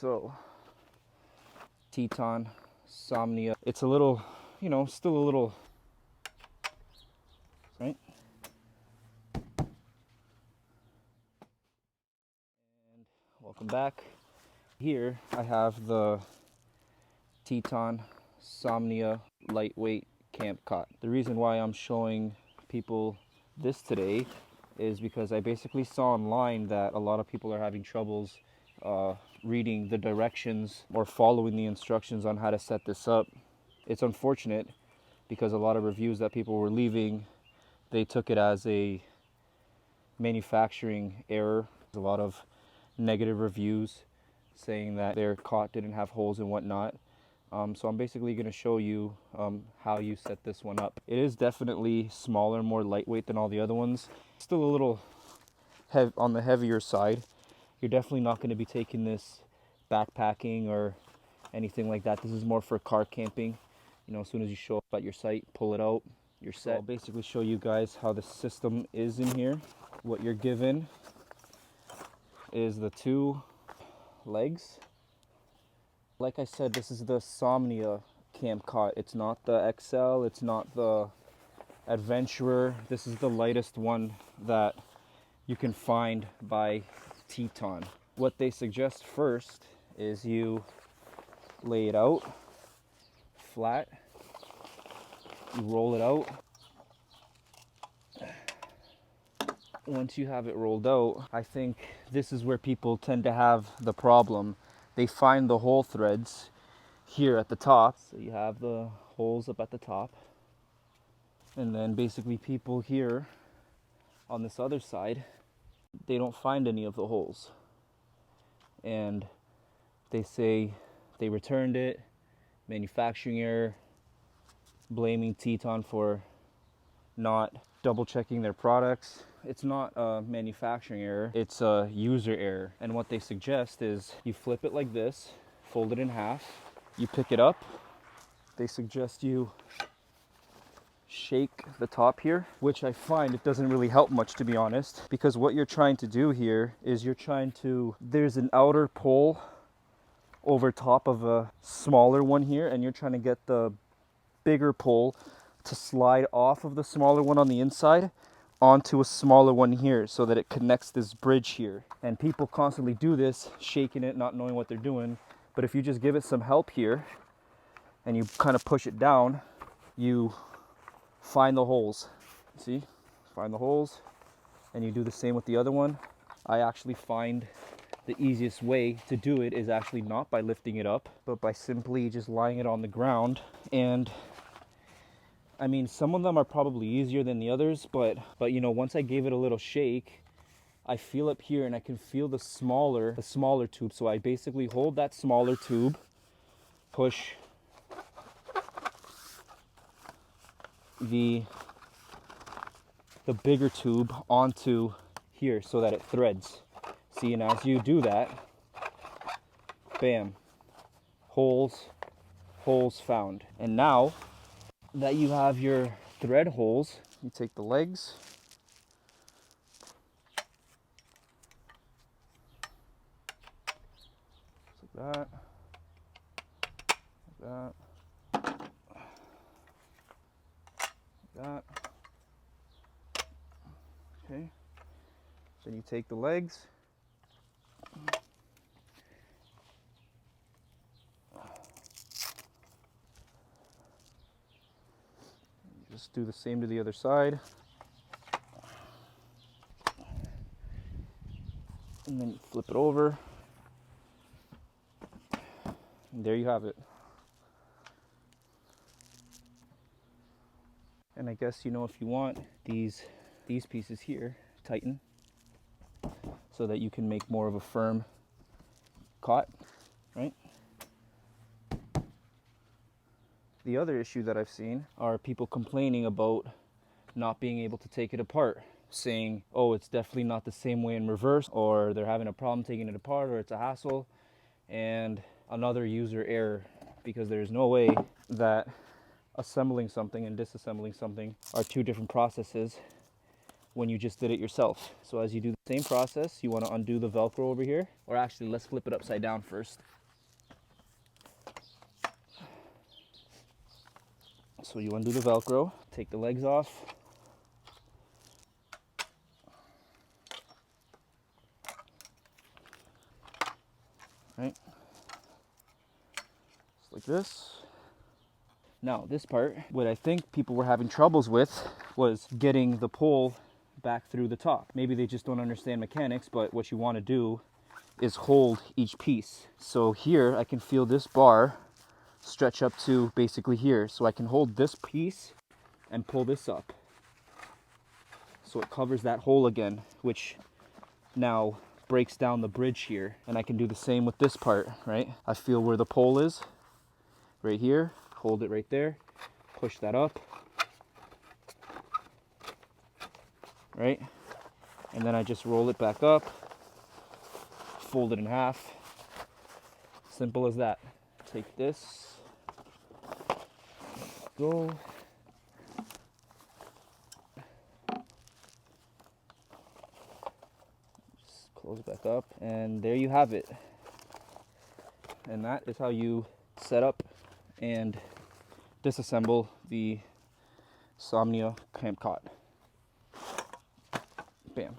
So, Teton Somnia. It's a little, still a little, right? And welcome back. Here I have the Teton Somnia lightweight camp cot. The reason why I'm showing people this today is because I basically saw online that a lot of people are having troubles reading the directions or following the instructions on how to set this up. It's unfortunate because a lot of reviews that people were leaving, they took it as a manufacturing error. There's a lot of negative reviews saying that their cot didn't have holes and whatnot. So I'm basically going to show you how you set this one up. It is definitely smaller, more lightweight than all the other ones. Still a little on the heavier side. You're definitely not going to be taking this backpacking or anything like that. This is more for car camping. As soon as you show up at your site, pull it out, you're set. So I'll basically show you guys how the system is in here. What you're given is the 2 legs. Like I said, this is the Somnia camp cot. It's not the XL, it's not the Adventurer. This is the lightest one that you can find by Teton. What they suggest first is you lay it out flat, you roll it out. Once you have it rolled out, I think this is where people tend to have the problem. They find the hole threads here at the top. So you have the holes up at the top. And then basically people here on this other side, they don't find any of the holes. And they say they returned it, manufacturing error, blaming Teton for not double checking their products. It's not a manufacturing error, it's a user error. And what they suggest is you flip it like this, fold it in half, you pick it up. They suggest you shake the top here, which I find it doesn't really help much, to be honest, because what you're trying to do here is there's an outer pole over top of a smaller one here, and you're trying to get the bigger pole to slide off of the smaller one on the inside onto a smaller one here so that it connects this bridge here. And people constantly do this, shaking it, not knowing what they're doing. But if you just give it some help here and you kind of push it down, you find the holes. See? Find the holes, and you do the same with the other one. I actually find the easiest way to do it is actually not by lifting it up, but by simply just lying it on the ground. And I mean, some of them are probably easier than the others, but once I gave it a little shake, I feel up here and I can feel the smaller tube. So I basically hold that smaller tube, push the bigger tube onto here so that it threads. See, and as you do that, bam, holes found. And now that you have your thread holes, you take the legs, like that, like that, like that. Okay. Then you take the legs, just do the same to the other side. And then you flip it over. And there you have it. And I guess, if you want these pieces here, tighten so that you can make more of a firm cot, right? The other issue that I've seen are people complaining about not being able to take it apart, saying, oh, it's definitely not the same way in reverse, or they're having a problem taking it apart, or it's a hassle. And another user error, because there's no way that assembling something and disassembling something are 2 different processes. when you just did it yourself. So as you do the same process, you want to undo the Velcro over here, or actually let's flip it upside down first. So you undo the Velcro, take the legs off. Right? Just like this. Now this part, what I think people were having troubles with was getting the pole back through the top. Maybe they just don't understand mechanics, but what you want to do is hold each piece. So here I can feel this bar stretch up to basically here. So I can hold this piece and pull this up. So it covers that hole again, which now breaks down the bridge here. And I can do the same with this part, right? I feel where the pole is, right here. Hold it right there, push that up, right? And then I just roll it back up, fold it in half. Simple as that. Take this, go. Just close it back up, and there you have it. And that is how you set up and disassemble the Somnia Cot. Bam.